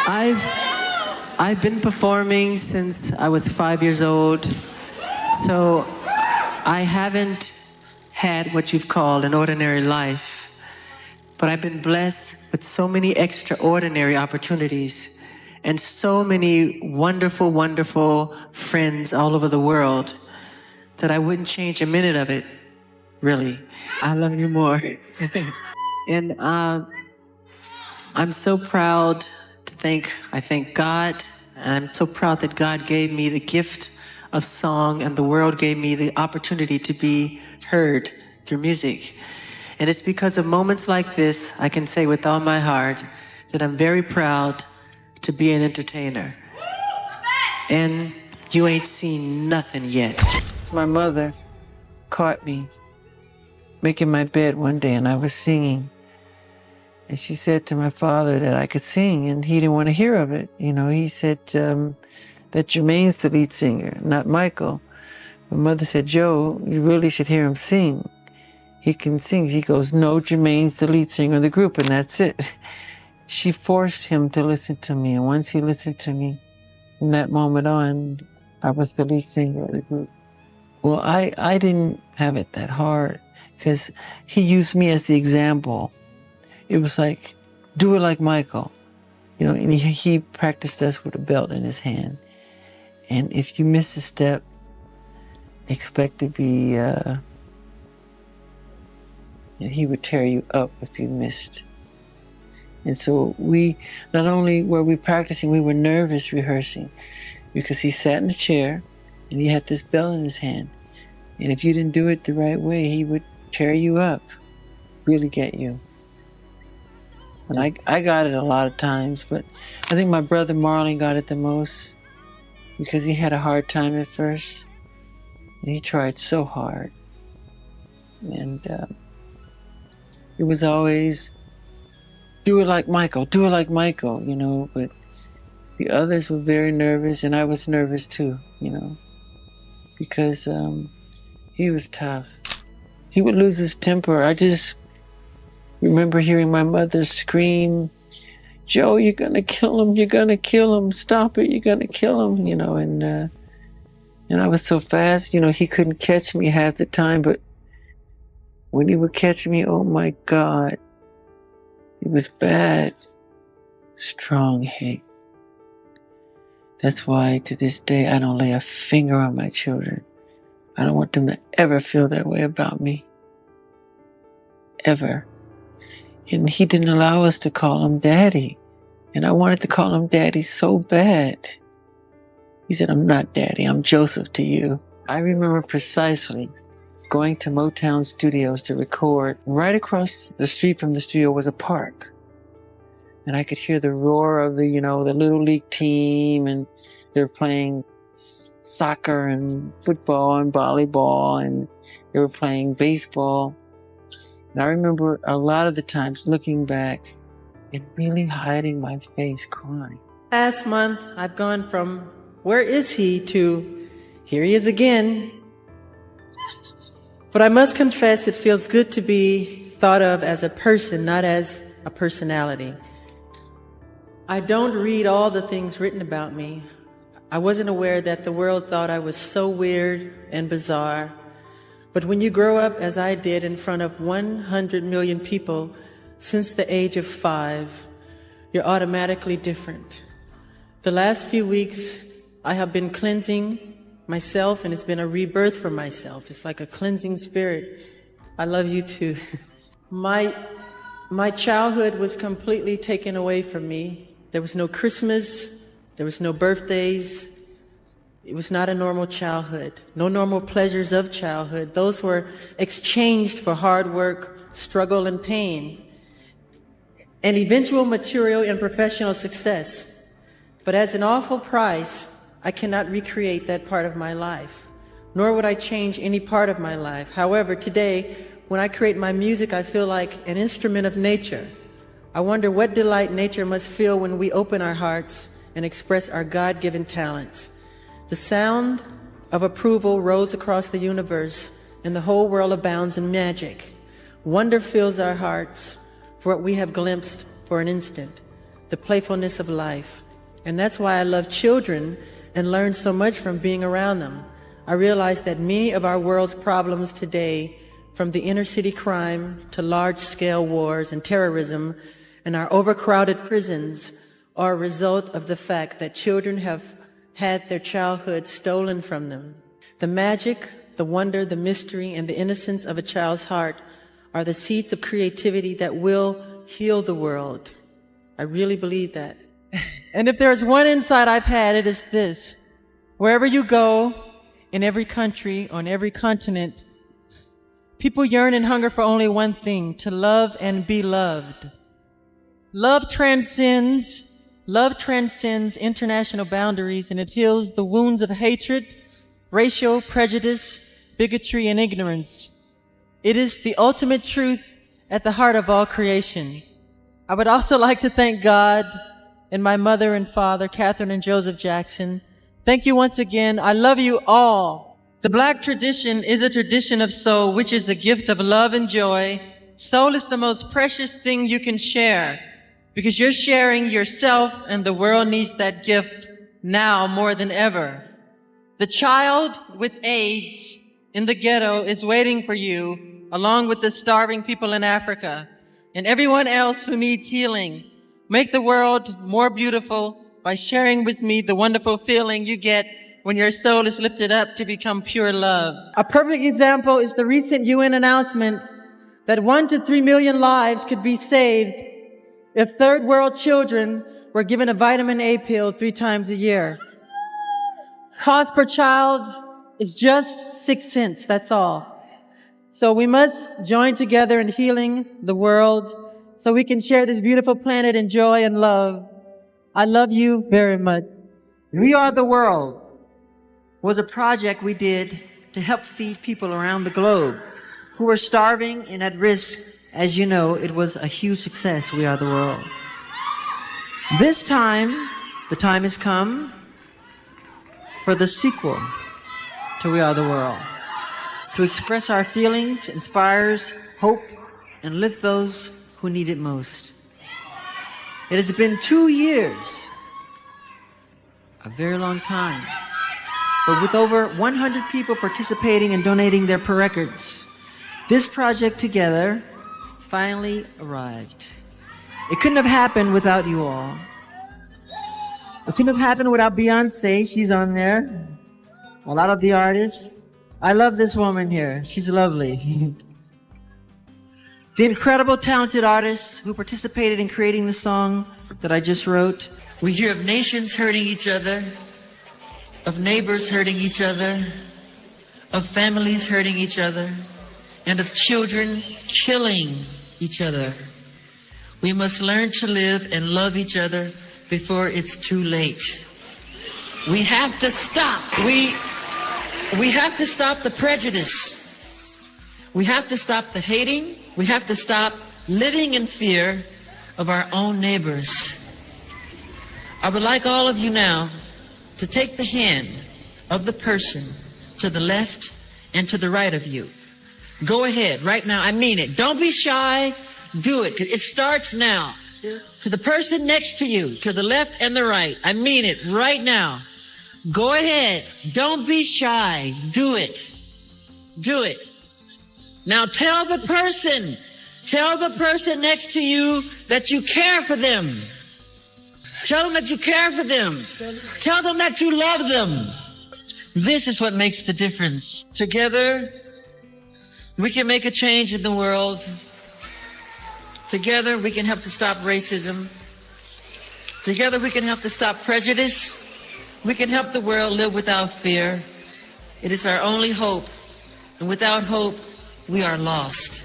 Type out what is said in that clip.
I've I've been performing since I was 5 years old, so I haven't had what you've called an ordinary life, but I've been blessed with so many extraordinary opportunities and so many wonderful, wonderful friends all over the world that I wouldn't change a minute of it, really. I love you more. And I'm so proud to I thank God, and I'm so proud that God gave me the gift of song and the world gave me the opportunity to be heard through music. And it's because of moments like this, I can say with all my heart that I'm very proud to be an entertainer. And you ain't seen nothing yet. My mother caught me making my bed one day and I was singing. And she said to my father that I could sing, and he didn't want to hear of it. You know, he said that Jermaine's the lead singer, not Michael. My mother said, Joe, you really should hear him sing. He can sing. He goes, no, Jermaine's the lead singer of the group, and that's it. She forced him to listen to me, and once he listened to me, from that moment on, I was the lead singer of the group. Well, I didn't have it that hard, because he used me as the example. It was like, do it like Michael. You know, and he practiced us with a belt in his hand. And if you miss a step, expect to be, and he would tear you up if you missed. And so not only were we practicing, we were nervous rehearsing, because he sat in the chair and he had this bell in his hand. And if you didn't do it the right way, he would tear you up, really get you. And I got it a lot of times, but I think my brother Marlon got it the most because he had a hard time at first. And he tried so hard. And it was always, do it like Michael, you know, but the others were very nervous, and I was nervous too, you know, because he was tough. He would lose his temper. I just remember hearing my mother scream, Joe, you're gonna kill him, stop it, you're gonna kill him, you know, and I was so fast, you know, he couldn't catch me half the time, but when he would catch me, oh my God, it was bad, strong hate. That's why to this day, I don't lay a finger on my children. I don't want them to ever feel that way about me, ever. And he didn't allow us to call him Daddy. And I wanted to call him Daddy so bad. He said, I'm not Daddy, I'm Joseph to you. I remember precisely going to Motown Studios to record. Right across the street from the studio was a park. And I could hear the roar of the, you know, the Little League team, and they're playing soccer and football and volleyball, and they were playing baseball. And I remember a lot of the times looking back and really hiding my face, crying. Last month, I've gone from, where is he, to, here he is again. But I must confess, it feels good to be thought of as a person, not as a personality. I don't read all the things written about me. I wasn't aware that the world thought I was so weird and bizarre. But when you grow up, as I did, in front of 100 million people since the age of 5, you're automatically different. The last few weeks, I have been cleansing myself, and it's been a rebirth for myself. It's like a cleansing spirit. I love you too. My childhood was completely taken away from me. There was no Christmas, there was no birthdays. It was not a normal childhood, no normal pleasures of childhood. Those were exchanged for hard work, struggle, and pain, and eventual material and professional success. But as an awful price, I cannot recreate that part of my life, nor would I change any part of my life. However, today, when I create my music, I feel like an instrument of nature. I wonder what delight nature must feel when we open our hearts and express our God-given talents. The sound of approval rolls across the universe, and the whole world abounds in magic. Wonder fills our hearts for what we have glimpsed for an instant. the playfulness of life. And that's why I love children and learn so much from being around them. I realize that many of our world's problems today, from the inner city crime to large-scale wars and terrorism and our overcrowded prisons, are a result of the fact that children have had their childhood stolen from them. The magic, the wonder, the mystery, and the innocence of a child's heart are the seeds of creativity that will heal the world. I really believe that. And if there is one insight I've had, it is this. Wherever you go, in every country, on every continent, people yearn and hunger for only one thing: to love and be loved. Love transcends international boundaries, and it heals the wounds of hatred, racial prejudice, bigotry, and ignorance. It is the ultimate truth at the heart of all creation. I would also like to thank God and my mother and father, Catherine and Joseph Jackson. Thank you once again. I love you all. The Black tradition is a tradition of soul, which is a gift of love and joy. Soul is the most precious thing you can share, because you're sharing yourself, and the world needs that gift now more than ever. The child with AIDS in the ghetto is waiting for you, along with the starving people in Africa and everyone else who needs healing. Make the world more beautiful by sharing with me the wonderful feeling you get when your soul is lifted up to become pure love. A perfect example is the recent UN announcement that 1 to 3 million lives could be saved if third world children were given a vitamin A pill 3 times a year. Cost per child is just 6 cents, that's all. So we must join together in healing the world so we can share this beautiful planet in joy and love. I love you very much. We Are the World was a project we did to help feed people around the globe who were starving and at risk. As you know, it was a huge success, We Are the World. This time, the time has come for the sequel to We Are the World. To express our feelings, inspires hope, and lift those who need it most. It has been 2 years, a very long time, but with over 100 people participating and donating their records, this project together finally arrived. It couldn't have happened without you all. It couldn't have happened without Beyonce. She's on there. A lot of the artists. I love this woman here. She's lovely. The incredible, talented artists who participated in creating the song that I just wrote. We hear of nations hurting each other, of neighbors hurting each other, of families hurting each other, and of children killing each other. We must learn to live and love each other before it's too late. We have to stop. We have to stop the prejudice. We have to stop the hating. We have to stop living in fear of our own neighbors. I would like all of you now to take the hand of the person to the left and to the right of you. Go ahead, right now. I mean it. Don't be shy. Do it. It starts now. To the person next to you, to the left and the right. I mean it right now. Go ahead. Don't be shy. Do it. Do it. Now tell the person next to you that you care for them. Tell them that you care for them. Tell them that you love them. This is what makes the difference. Together, we can make a change in the world. Together, we can help to stop racism. Together, we can help to stop prejudice. We can help the world live without fear. It is our only hope. And without hope, we are lost.